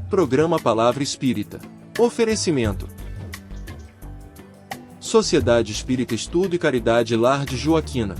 Programa Palavra Espírita. Oferecimento: Sociedade Espírita Estudo e Caridade Lar de Joaquina.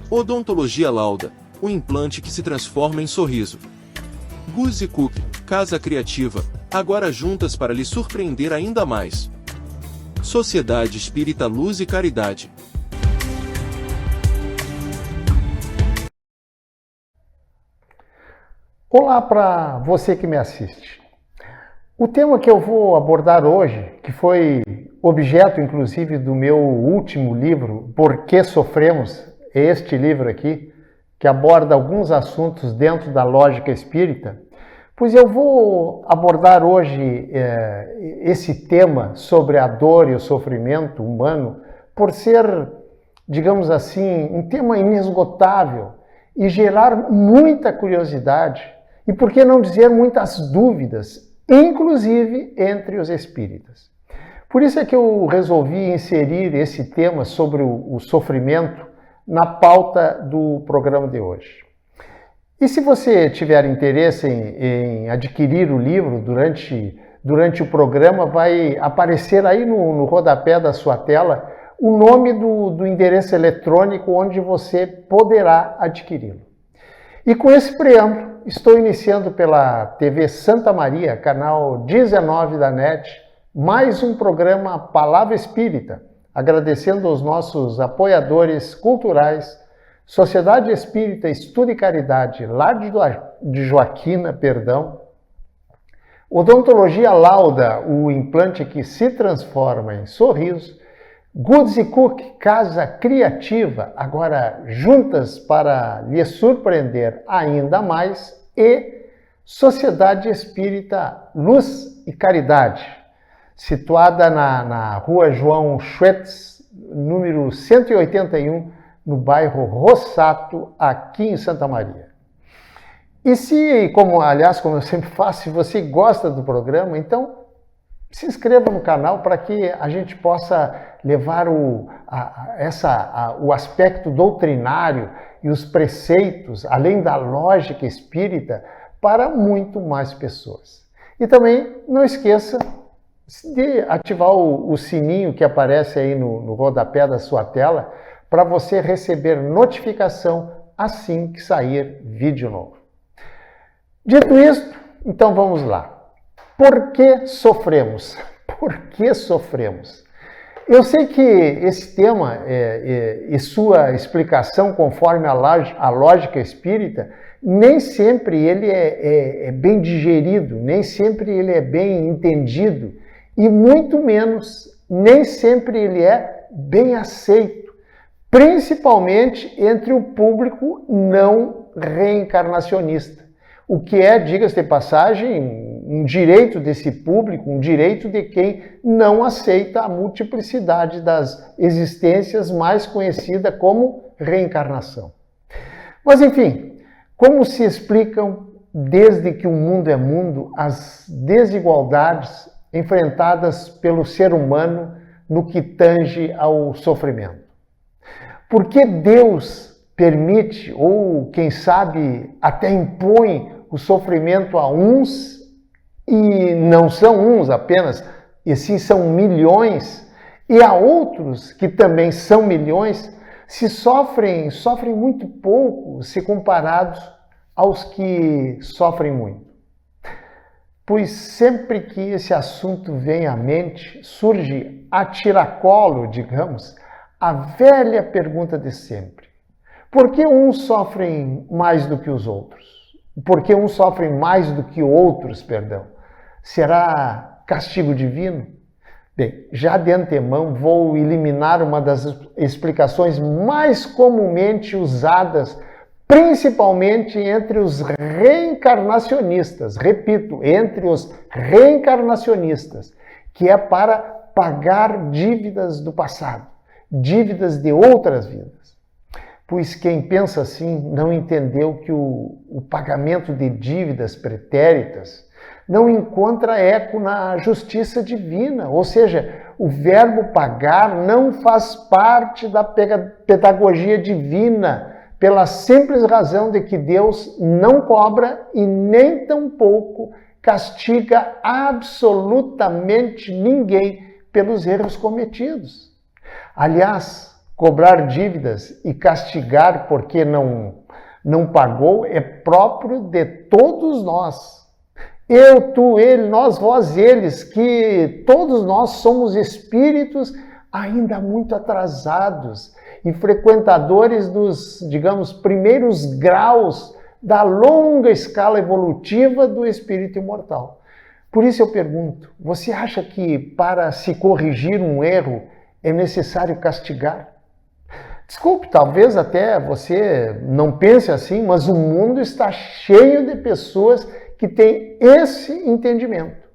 Odontologia Lauda, o implante que se transforma em sorriso. Guzzi Cook, Casa Criativa, agora juntas para lhe surpreender ainda mais. Sociedade Espírita Luz e Caridade. Olá para você que me assiste. O tema que eu vou abordar hoje, que foi objeto inclusive do meu último livro, Por que Sofremos, é este livro aqui, que aborda alguns assuntos dentro da lógica espírita, pois eu vou abordar hoje esse tema sobre a dor e o sofrimento humano, por ser, digamos assim, um tema inesgotável e gerar muita curiosidade e, por que não dizer, muitas dúvidas, inclusive entre os espíritas. Por isso é que eu resolvi inserir esse tema sobre o sofrimento na pauta do programa de hoje. E se você tiver interesse em adquirir o livro durante o programa, vai aparecer aí no rodapé da sua tela o nome do endereço eletrônico onde você poderá adquiri-lo. E com esse preâmbulo, estou iniciando pela TV Santa Maria, canal 19 da NET, mais um programa Palavra Espírita, agradecendo aos nossos apoiadores culturais, Sociedade Espírita Estudo e Caridade Lar de Joaquina, Odontologia Lauda, o implante que se transforma em sorriso, Guzzi Cook, Casa Criativa, agora juntas para lhe surpreender ainda mais, e Sociedade Espírita Luz e Caridade, situada na Rua João Schwetz, número 181, no bairro Rossato, aqui em Santa Maria. E se, como eu sempre faço, se você gosta do programa, então se inscreva no canal para que a gente possa levar o aspecto doutrinário e os preceitos, além da lógica espírita, para muito mais pessoas. E também não esqueça de ativar o sininho que aparece aí no rodapé da sua tela para você receber notificação assim que sair vídeo novo. Dito isto, então vamos lá. Por que sofremos? Por que sofremos? Eu sei que esse tema e sua explicação conforme a lógica espírita, nem sempre ele é bem digerido, nem sempre ele é bem entendido e muito menos, nem sempre ele é bem aceito, principalmente entre o público não reencarnacionista. O que é, diga-se de passagem, um direito desse público, um direito de quem não aceita a multiplicidade das existências, mais conhecida como reencarnação. Mas, enfim, como se explicam, desde que o mundo é mundo, as desigualdades enfrentadas pelo ser humano no que tange ao sofrimento? Por que Deus permite, ou quem sabe até impõe, o sofrimento a uns, e não são uns apenas, e sim são milhões, e a outros que também são milhões, sofrem muito pouco se comparados aos que sofrem muito? Pois sempre que esse assunto vem à mente, surge a tiracolo, digamos, a velha pergunta de sempre: por que uns sofrem mais do que os outros? Por que uns sofrem mais do que outros, Será castigo divino? Bem, já de antemão vou eliminar uma das explicações mais comumente usadas, principalmente entre os reencarnacionistas, repito, entre os reencarnacionistas, que é para pagar dívidas do passado, dívidas de outras vidas. Pois quem pensa assim não entendeu que o pagamento de dívidas pretéritas não encontra eco na justiça divina, ou seja, o verbo pagar não faz parte da pedagogia divina, pela simples razão de que Deus não cobra e nem tampouco castiga absolutamente ninguém pelos erros cometidos. Aliás, cobrar dívidas e castigar porque não pagou é próprio de todos nós. Eu, tu, ele, nós, vós, eles, que todos nós somos espíritos ainda muito atrasados e frequentadores dos, digamos, primeiros graus da longa escala evolutiva do espírito imortal. Por isso eu pergunto, você acha que para se corrigir um erro é necessário castigar? Desculpe, talvez até você não pense assim, mas o mundo está cheio de pessoas que têm esse entendimento.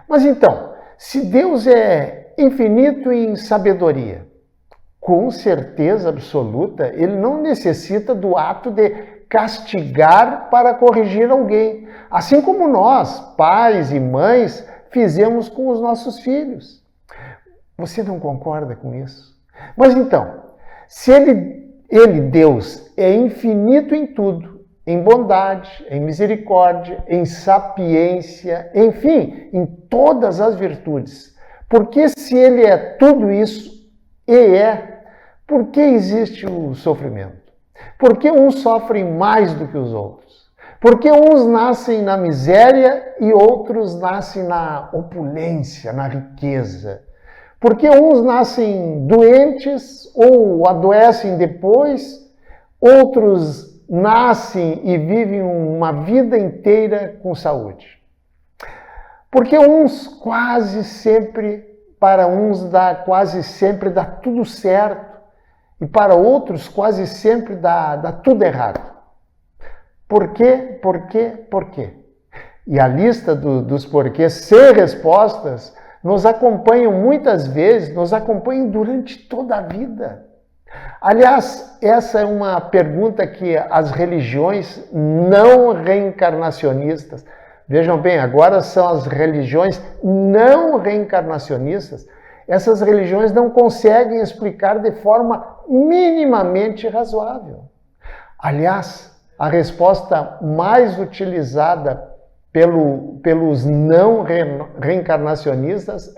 Mas então, se Deus é infinito em sabedoria, com certeza absoluta, ele não necessita do ato de castigar para corrigir alguém, assim como nós, pais e mães, fizemos com os nossos filhos. Você não concorda com isso? Mas então, se ele, Deus, é infinito em tudo, em bondade, em misericórdia, em sapiência, enfim, em todas as virtudes, porque se ele é tudo isso, por que existe o sofrimento? Por que uns sofrem mais do que os outros? Por que uns nascem na miséria e outros nascem na opulência, na riqueza? Por que uns nascem doentes ou adoecem depois, outros nascem e vivem uma vida inteira com saúde? Porque para uns quase sempre dá tudo certo e para outros quase sempre dá tudo errado. Por quê? Por quê? Por quê? E a lista dos porquês sem respostas nos acompanham muitas vezes, nos acompanham durante toda a vida. Aliás, essa é uma pergunta que as religiões não reencarnacionistas, vejam bem, agora são as religiões não reencarnacionistas, essas religiões não conseguem explicar de forma minimamente razoável. Aliás, a resposta mais utilizada pelos não reencarnacionistas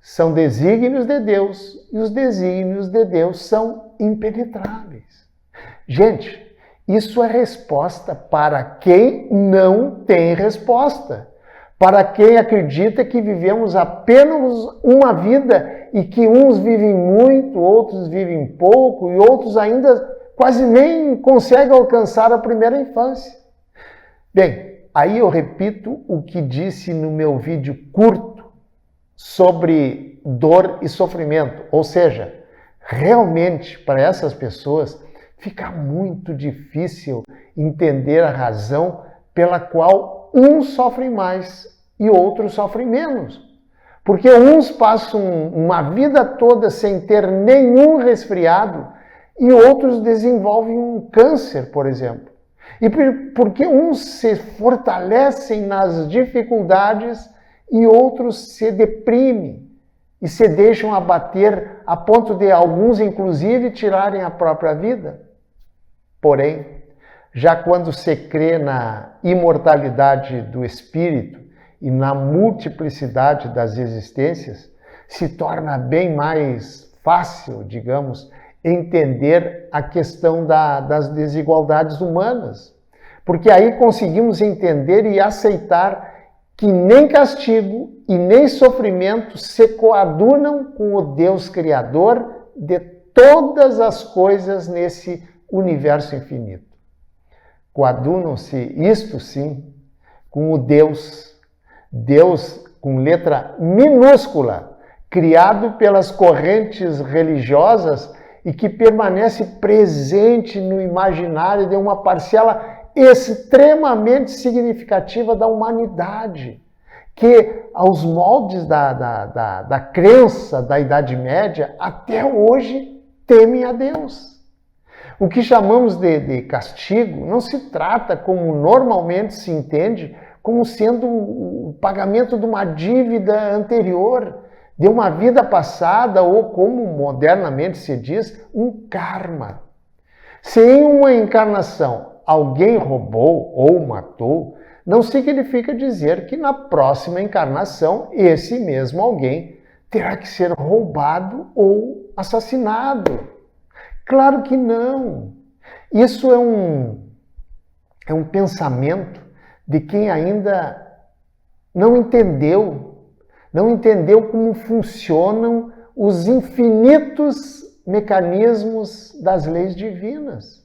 são desígnios de Deus e os desígnios de Deus são impenetráveis. Gente, isso é resposta para quem não tem resposta. Para quem acredita que vivemos apenas uma vida e que uns vivem muito, outros vivem pouco e outros ainda quase nem conseguem alcançar a primeira infância. Bem, aí eu repito o que disse no meu vídeo curto sobre dor e sofrimento. Ou seja, realmente para essas pessoas fica muito difícil entender a razão pela qual uns sofrem mais e outros sofrem menos. Porque uns passam uma vida toda sem ter nenhum resfriado e outros desenvolvem um câncer, por exemplo. E porque uns se fortalecem nas dificuldades e outros se deprimem e se deixam abater a ponto de alguns, inclusive, tirarem a própria vida. Porém, já quando se crê na imortalidade do espírito e na multiplicidade das existências, se torna bem mais fácil, digamos, entender a questão das desigualdades humanas. Porque aí conseguimos entender e aceitar que nem castigo e nem sofrimento se coadunam com o Deus Criador de todas as coisas nesse universo infinito. Coadunam-se, isto sim, com o Deus com letra minúscula, criado pelas correntes religiosas e que permanece presente no imaginário de uma parcela extremamente significativa da humanidade, que aos moldes da crença da Idade Média, até hoje temem a Deus. O que chamamos de castigo não se trata, como normalmente se entende, como sendo o pagamento de uma dívida anterior, de uma vida passada, ou como modernamente se diz, um karma. Se em uma encarnação alguém roubou ou matou, não significa dizer que na próxima encarnação esse mesmo alguém terá que ser roubado ou assassinado. Claro que não. Isso é um pensamento de quem ainda não entendeu como funcionam os infinitos mecanismos das leis divinas.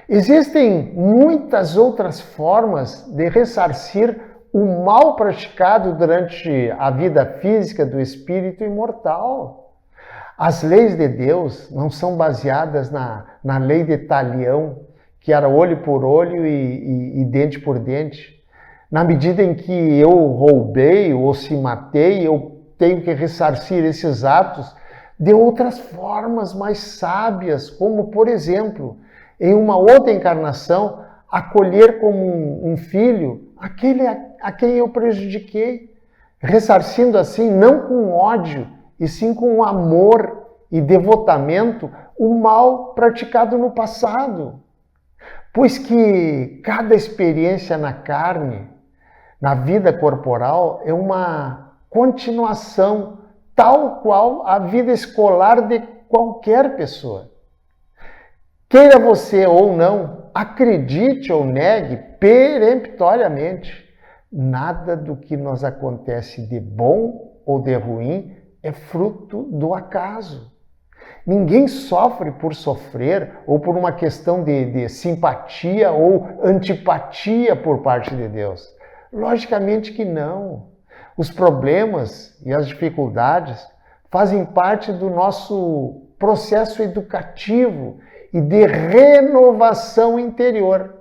Existem muitas outras formas de ressarcir o mal praticado durante a vida física do espírito imortal. As leis de Deus não são baseadas na lei de Talião, que era olho por olho e dente por dente. Na medida em que eu roubei ou se matei, eu tenho que ressarcir esses atos de outras formas mais sábias, como, por exemplo, em uma outra encarnação, acolher como um filho aquele a quem eu prejudiquei, ressarcindo assim, não com ódio, e sim com amor e devotamento, o mal praticado no passado. Pois que cada experiência na carne, na vida corporal, é uma continuação, tal qual a vida escolar de qualquer pessoa. Queira você ou não, acredite ou negue peremptoriamente, nada do que nos acontece de bom ou de ruim é fruto do acaso. Ninguém sofre por sofrer ou por uma questão de simpatia ou antipatia por parte de Deus. Logicamente que não. Os problemas e as dificuldades fazem parte do nosso processo educativo e de renovação interior,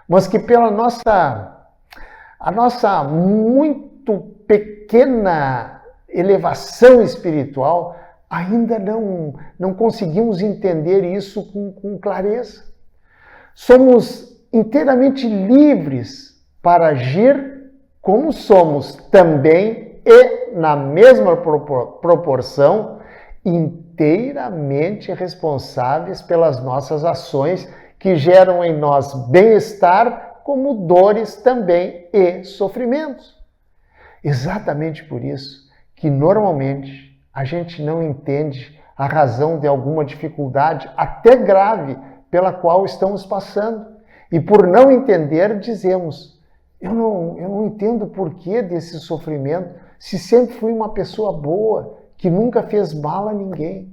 mas que pela a nossa muito pequena elevação espiritual, ainda não conseguimos entender isso com clareza. Somos inteiramente livres para agir como somos também e, na mesma proporção, inteiramente responsáveis pelas nossas ações que geram em nós bem-estar, como dores também e sofrimentos. Exatamente por isso que normalmente a gente não entende a razão de alguma dificuldade, até grave, pela qual estamos passando. E por não entender, dizemos, eu não entendo o porquê desse sofrimento, se sempre fui uma pessoa boa, que nunca fez mal a ninguém.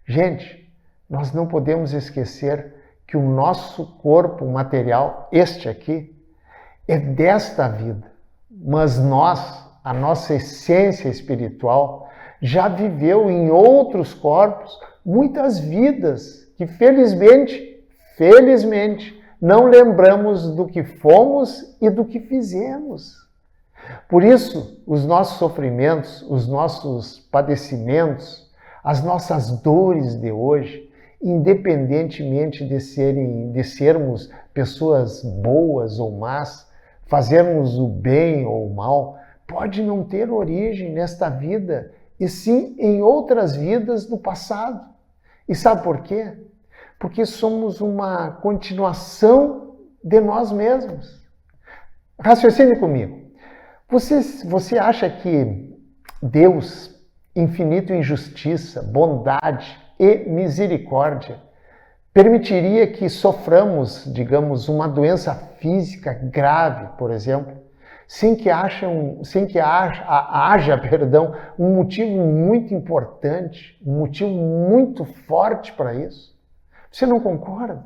Gente, nós não podemos esquecer que o nosso corpo material, este aqui, é desta vida. Mas nós, a nossa essência espiritual, já viveu em outros corpos muitas vidas que felizmente, não lembramos do que fomos e do que fizemos. Por isso, os nossos sofrimentos, os nossos padecimentos, as nossas dores de hoje, independentemente de sermos pessoas boas ou más, fazermos o bem ou o mal, pode não ter origem nesta vida, e sim em outras vidas do passado. E sabe por quê? Porque somos uma continuação de nós mesmos. Raciocine comigo. Você acha que Deus, infinito em justiça, bondade e misericórdia, permitiria que soframos, digamos, uma doença física grave, por exemplo, sem que haja um motivo muito importante, um motivo muito forte para isso? Você não concorda?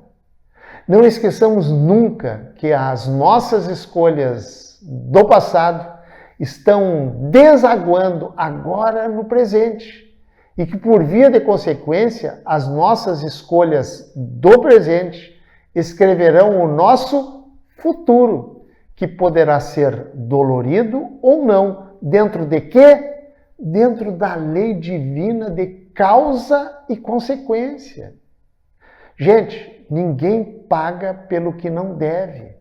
Não esqueçamos nunca que as nossas escolhas do passado estão desaguando agora no presente e que, por via de consequência, as nossas escolhas do presente escreverão o nosso futuro, que poderá ser dolorido ou não. Dentro de quê? Dentro da lei divina de causa e consequência. Gente, ninguém paga pelo que não deve.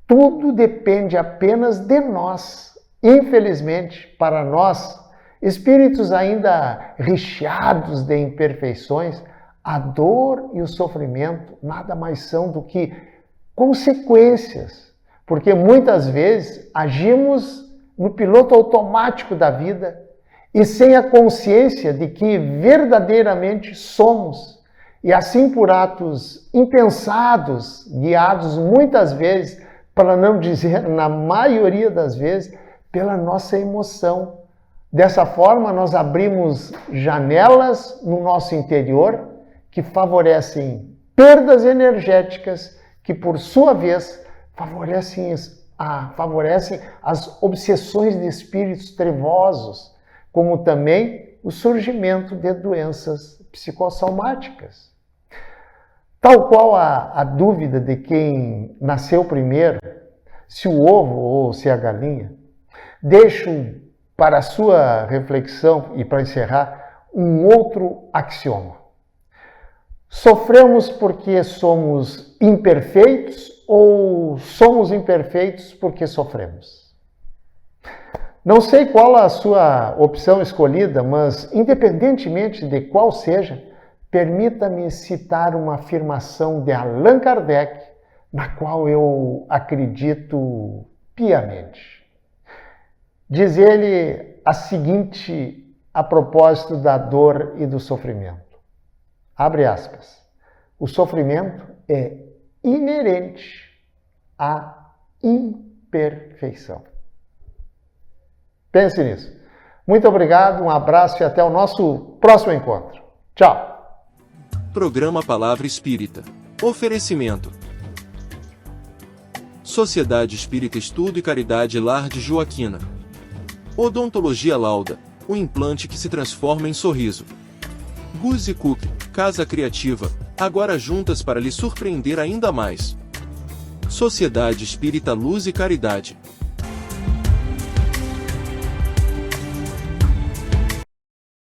Tudo depende apenas de nós. Infelizmente, para nós, espíritos ainda recheados de imperfeições, a dor e o sofrimento nada mais são do que consequências. porque muitas vezes agimos no piloto automático da vida e sem a consciência de que verdadeiramente somos, e assim por atos impensados, guiados muitas vezes, para não dizer na maioria das vezes, pela nossa emoção. Dessa forma, nós abrimos janelas no nosso interior que favorecem perdas energéticas, que por sua vez favorecem as obsessões de espíritos trevosos, como também o surgimento de doenças psicossomáticas. Tal qual a dúvida de quem nasceu primeiro, se o ovo ou se a galinha, deixo para a sua reflexão e para encerrar um outro axioma. Sofremos porque somos imperfeitos ou somos imperfeitos porque sofremos? Não sei qual a sua opção escolhida, mas independentemente de qual seja, permita-me citar uma afirmação de Allan Kardec, na qual eu acredito piamente. Diz ele a seguinte a propósito da dor e do sofrimento. Abre aspas. O sofrimento é inerente à imperfeição. Pense nisso. Muito obrigado, um abraço e até o nosso próximo encontro. Tchau! Programa Palavra Espírita. Oferecimento: Sociedade Espírita Estudo e Caridade Lar de Joaquina. Odontologia Lauda, o implante que se transforma em sorriso. Guzi Cook, Casa Criativa, agora juntas para lhe surpreender ainda mais. Sociedade Espírita Luz e Caridade.